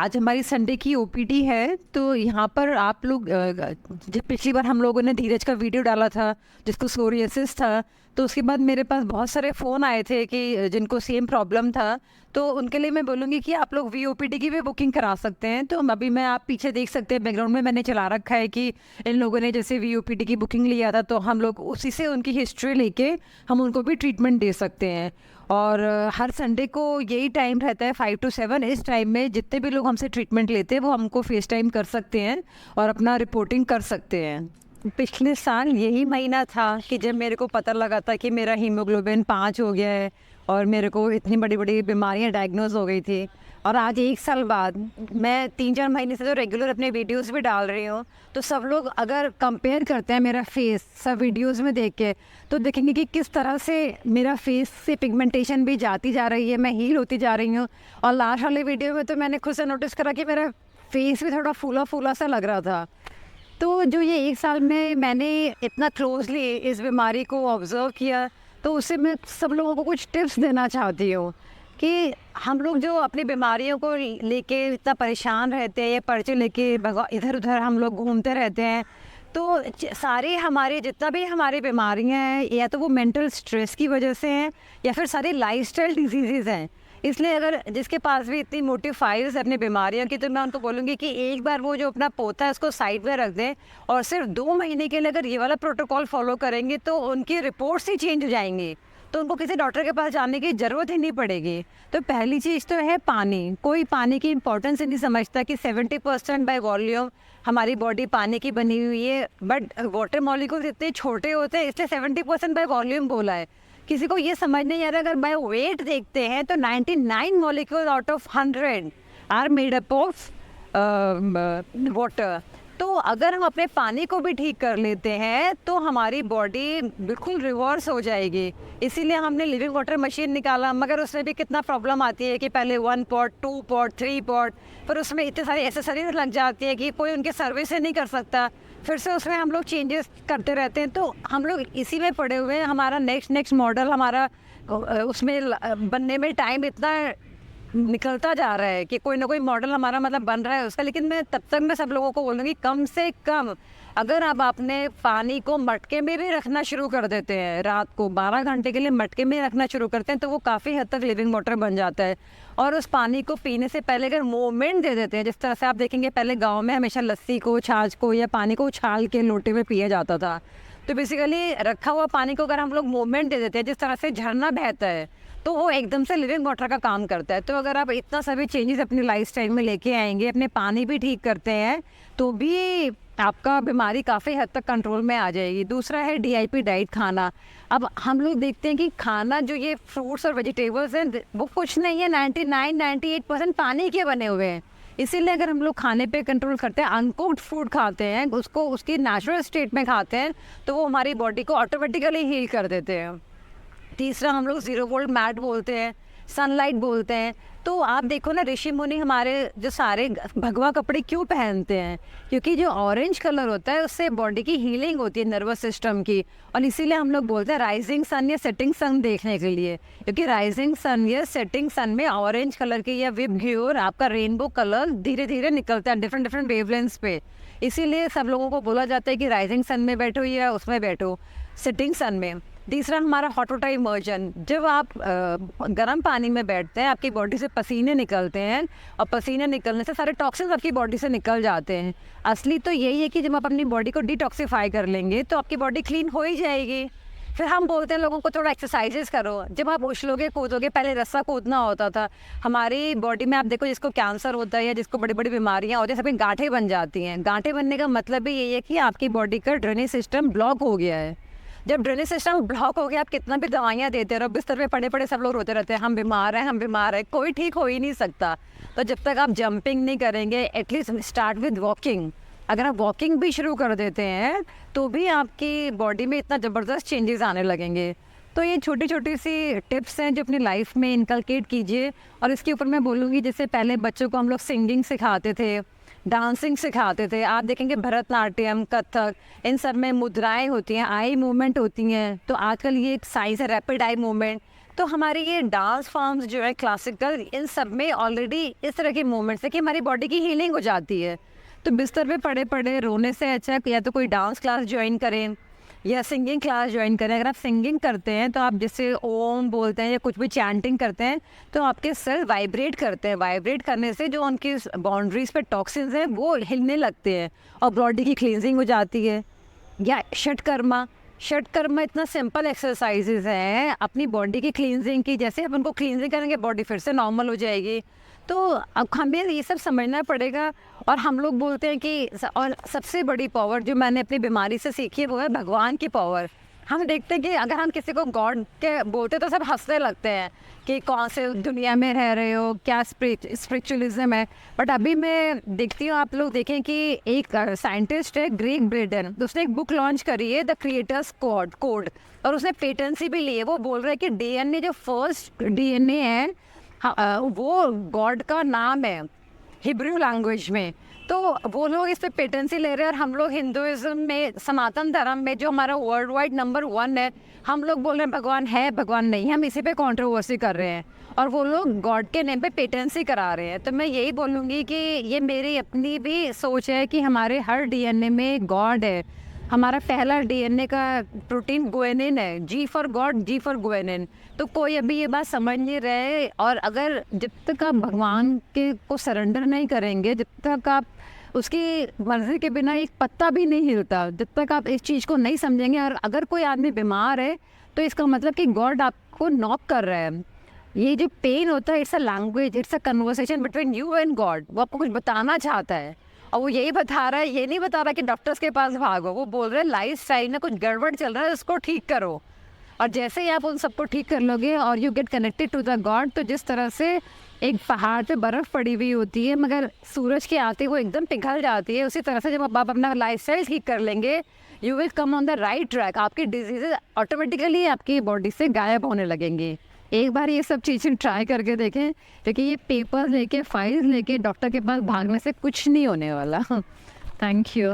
आज हमारी संडे की ओपीडी है। तो यहाँ पर आप लोग जब पिछली बार हम लोगों ने धीरज का वीडियो डाला था जिसको सोरियासिस था, तो उसके बाद मेरे पास बहुत सारे फ़ोन आए थे कि जिनको सेम प्रॉब्लम था। तो उनके लिए मैं बोलूँगी कि आप लोग वीओपीडी की भी बुकिंग करा सकते हैं। तो अभी मैं आप पीछे देख सकते हैं, बैकग्राउंड में मैंने चला रखा है कि इन लोगों ने जैसे वीओपीडी की बुकिंग लिया था, तो हम लोग उसी से उनकी हिस्ट्री लेके हम उनको भी ट्रीटमेंट दे सकते हैं। और हर संडे को यही टाइम रहता है 5 to 7। इस टाइम में जितने भी लोग हमसे ट्रीटमेंट लेते हैं वो हमको फेस टाइम कर सकते हैं और अपना रिपोर्टिंग कर सकते हैं। पिछले साल यही महीना था कि जब मेरे को पता लगा था कि मेरा हीमोग्लोबिन 5 हो गया है और मेरे को इतनी बड़ी बड़ी बीमारियां डायग्नोज हो गई थी। और आज 1 साल बाद मैं 3-4 महीने से तो रेगुलर अपने वीडियोस भी डाल रही हूँ। तो सब लोग अगर कंपेयर करते हैं मेरा फेस सब वीडियोस में देख के, तो देखेंगे कि किस तरह से मेरा फेस से पिगमेंटेशन भी जाती जा रही है, मैं हील होती जा रही हूँ। और लास्ट वाले वीडियो में तो मैंने खुद से नोटिस करा कि मेरा फेस भी थोड़ा फूला फूला सा लग रहा था। तो जो ये 1 साल में मैंने इतना क्लोजली इस बीमारी को ऑब्ज़र्व किया, तो उससे मैं सब लोगों को कुछ टिप्स देना चाहती हूँ कि हम लोग जो अपनी बीमारियों को लेके इतना परेशान रहते हैं, ये पर्चे लेके इधर उधर हम लोग घूमते रहते हैं। तो सारी हमारे जितना भी हमारी बीमारियां हैं, या तो वो मेंटल स्ट्रेस की वजह से हैं या फिर सारी लाइफस्टाइल डिजीज़ हैं। इसलिए अगर जिसके पास भी इतनी मोटी फाइल्स है अपनी बीमारियों की, तो मैं उनको बोलूँगी कि एक बार वो जो अपना पोता है उसको साइड में रख दें और सिर्फ 2 महीने के लिए अगर ये वाला प्रोटोकॉल फॉलो करेंगे तो उनकी रिपोर्ट्स ही चेंज हो जाएंगी। तो उनको किसी डॉक्टर के पास जाने की ज़रूरत ही नहीं पड़ेगी। तो पहली चीज़ तो है पानी। कोई पानी की इंपॉर्टेंस ही नहीं समझता कि 70% बाय वॉल्यूम हमारी बॉडी पानी की बनी हुई है, बट वाटर मॉलिक्यूल्स इतने छोटे होते हैं इसलिए 70% बाय वॉल्यूम बोला है। किसी को ये समझ नहीं आ रहा, अगर बाय वेट देखते हैं तो 99 molecule out of 100 are made up of water. तो अगर हम अपने पानी को भी ठीक कर लेते हैं तो हमारी बॉडी बिल्कुल रिवर्स हो जाएगी। इसीलिए हमने लिविंग वाटर मशीन निकाला, मगर उसमें भी कितना प्रॉब्लम आती है कि पहले 1 पॉट 2 पॉट 3 पॉट, फिर उसमें इतने सारी एसेसरीज लग जाती है कि कोई उनके सर्विस नहीं कर सकता। फिर से उसमें हम लोग चेंजेस करते रहते हैं। तो हम लोग इसी में पड़े हुए हैं। हमारा नेक्स्ट मॉडल हमारा उसमें बनने में टाइम इतना निकलता जा रहा है कि कोई ना कोई मॉडल हमारा मतलब बन रहा है उसका। लेकिन मैं तब तक मैं सब लोगों को बोलूँगी, कम से कम अगर आप अपने पानी को मटके में भी रखना शुरू कर देते हैं, रात को 12 घंटे के लिए मटके में रखना शुरू करते हैं, तो वो काफ़ी हद तक लिविंग वाटर बन जाता है। और उस पानी को पीने से पहले अगर मूवमेंट दे देते हैं, जिस तरह से आप देखेंगे पहले गाँव में हमेशा लस्सी को, छाछ को या पानी को उछाल के लोटे में पिया जाता था। तो बेसिकली रखा हुआ पानी को अगर हम लोग मूवमेंट दे देते हैं, जिस तरह से झरना बहता है, तो वो एकदम से लिविंग वाटर का काम करता है। तो अगर आप इतना सभी चेंजेस अपनी लाइफस्टाइल में लेके आएंगे, अपने पानी भी ठीक करते हैं, तो भी आपका बीमारी काफ़ी हद तक कंट्रोल में आ जाएगी। दूसरा है डीआईपी डाइट खाना। अब हम लोग देखते हैं कि खाना जो ये फ्रूट्स और वेजिटेबल्स हैं वो कुछ नहीं है, 99-98% पानी के बने हुए हैं। इसीलिए अगर हम लोग खाने पे कंट्रोल करते हैं, अनकुक्ड फूड खाते हैं, उसको उसकी नेचुरल स्टेट में खाते हैं, तो वो हमारी बॉडी को ऑटोमेटिकली हील कर देते हैं। तीसरा हम लोग 0 वोल्ट मैट बोलते हैं, सनलाइट बोलते हैं। तो आप देखो ना, ऋषि मुनि हमारे जो सारे भगवा कपड़े क्यों पहनते हैं? क्योंकि जो ऑरेंज कलर होता है उससे बॉडी की हीलिंग होती है, नर्वस सिस्टम की। और इसीलिए हम लोग बोलते हैं राइजिंग सन या सेटिंग सन देखने के लिए, क्योंकि राइजिंग सन या सेटिंग सन में ऑरेंज कलर की या विप ग्योर आपका रेनबो कलर धीरे धीरे निकलता है डिफरेंट वेवलेंथ्स पे। इसीलिए सब लोगों को बोला जाता है कि राइजिंग सन में बैठो या उसमें बैठो, सेटिंग सन में। तीसरा हमारा हॉट वाटर इमर्जन। जब आप गर्म पानी में बैठते हैं, आपकी बॉडी से पसीने निकलते हैं और पसीने निकलने से सारे टॉक्सिन्स आपकी बॉडी से निकल जाते हैं। असली तो यही है कि जब आप अपनी बॉडी को डिटॉक्सिफाई कर लेंगे तो आपकी बॉडी क्लीन हो ही जाएगी। फिर हम बोलते हैं लोगों को थोड़ा एक्सरसाइजेस करो। जब आप उछलोगे कूदोगे, पहले रस्सा कूदना होता था, हमारी बॉडी में आप देखो जिसको कैंसर होता है या जिसको बड़ी बड़ी बीमारियां होती हैं, सभी गांठें बन जाती हैं। गांठें बनने का मतलब भी यही है कि आपकी बॉडी का ड्रेनेज सिस्टम ब्लॉक हो गया है। जब ड्रेनेज सिस्टम ब्लॉक हो गया, आप कितना भी दवाइयाँ देते रहो, बिस्तर पे पड़े पड़े सब लोग रोते रहते हैं, हम बीमार हैं, कोई ठीक हो ही नहीं सकता। तो जब तक आप जंपिंग नहीं करेंगे, एटलीस्ट स्टार्ट विद वॉकिंग। अगर आप वॉकिंग भी शुरू कर देते हैं तो भी आपकी बॉडी में इतना ज़बरदस्त चेंजेस आने लगेंगे। तो ये छोटी छोटी सी टिप्स हैं जो अपनी लाइफ में इनकलकेट कीजिए। और इसके ऊपर मैं बोलूँगी, जैसे पहले बच्चों को हम लोग सिंगिंग सिखाते थे, डांसिंग सिखाते थे। आप देखेंगे भरतनाट्यम, कथक, इन सब में मुद्राएं होती हैं, आई मूवमेंट होती हैं। तो आजकल ये एक साइंस है, रैपिड आई मूवमेंट। तो हमारे ये डांस फॉर्म्स जो है क्लासिकल, इन सब में ऑलरेडी इस तरह के मूवमेंट्स है कि हमारी बॉडी की हीलिंग हो जाती है। तो बिस्तर पे पड़े पड़े रोने से अच्छा या तो कोई डांस क्लास ज्वाइन करें या सिंगिंग क्लास ज्वाइन करें। अगर आप सिंगिंग करते हैं तो आप जैसे ओम बोलते हैं या कुछ भी चैंटिंग करते हैं तो आपके सेल वाइब्रेट करते हैं। वाइब्रेट करने से जो उनकी बाउंड्रीज पे टॉक्सिन्स हैं वो हिलने लगते हैं और बॉडी की क्लींजिंग हो जाती है। या षटकर्मा इतना सिंपल एक्सरसाइजेज हैं अपनी बॉडी की क्लींजिंग की। जैसे आप उनको क्लींजिंग करेंगे बॉडी फिर से नॉर्मल हो जाएगी। तो अब हमें ये सब समझना पड़ेगा। और हम लोग बोलते हैं कि और सबसे बड़ी पावर जो मैंने अपनी बीमारी से सीखी है वो है भगवान की पावर। हम देखते हैं कि अगर हम किसी को गॉड के बोलते तो सब हंसने लगते हैं कि कौन से दुनिया में रह रहे हो, क्या स्पिरिचुअलिज्म है। बट अभी मैं देखती हूँ, आप लोग देखें कि एक साइंटिस्ट है ग्रेग ब्रेडन, उसने एक बुक लॉन्च करी है द क्रिएटर्स कोड और उसने पेटेंसी भी ली है। वो बोल रहा है कि डीएनए जो फर्स्ट डीएनए है वो गॉड का नाम है हिब्रू लैंग्वेज में। तो वो लोग इस पर पेटेंसी ले रहे हैं और हम लोग हिंदुइज्म में, सनातन धर्म में जो हमारा वर्ल्ड वाइड नंबर 1 है, हम लोग बोल रहे हैं भगवान है भगवान नहीं। हम इसी पे कंट्रोवर्सी कर रहे हैं और वो लोग गॉड के नेम पे पेटेंसी करा रहे हैं। तो मैं यही बोलूँगी कि ये मेरी अपनी भी सोच है कि हमारे हर डीएनए में गॉड है। हमारा पहला डीएनए का प्रोटीन गुएनिन है, जी फॉर गॉड, जी फॉर गुएनिन। तो कोई अभी ये बात समझ नहीं रहे। और अगर जब तक आप भगवान के को सरेंडर नहीं करेंगे, जब तक आप उसकी मर्ज़ी के बिना एक पत्ता भी नहीं हिलता, जब तक आप इस चीज़ को नहीं समझेंगे। और अगर कोई आदमी बीमार है तो इसका मतलब कि गॉड आपको नॉक कर रहा है। ये जो पेन होता है, it's a language, it's a conversation between you and God. वो आपको कुछ बताना चाहता है और वो यही बता रहा है। ये नहीं बता रहा कि डॉक्टर्स के पास भागो, वो बोल रहे हैं लाइफ स्टाइल में कुछ गड़बड़ चल रहा है, उसको ठीक करो। और जैसे ही आप उन सबको ठीक कर लोगे और you get connected to the God, तो जिस तरह से एक पहाड़ पे बर्फ़ पड़ी हुई होती है मगर सूरज के आते वो एकदम पिघल जाती है, उसी तरह से जब आप अपना लाइफ स्टाइल ठीक कर लेंगे, you will come on the right track. आपकी डिजीज़ेज ऑटोमेटिकली आपकी बॉडी से गायब होने लगेंगी। एक बार ये सब चीज़ें ट्राई करके देखें, क्योंकि ये पेपर लेके फाइल्स लेके डॉक्टर के पास भागने से कुछ नहीं होने वाला। Thank you.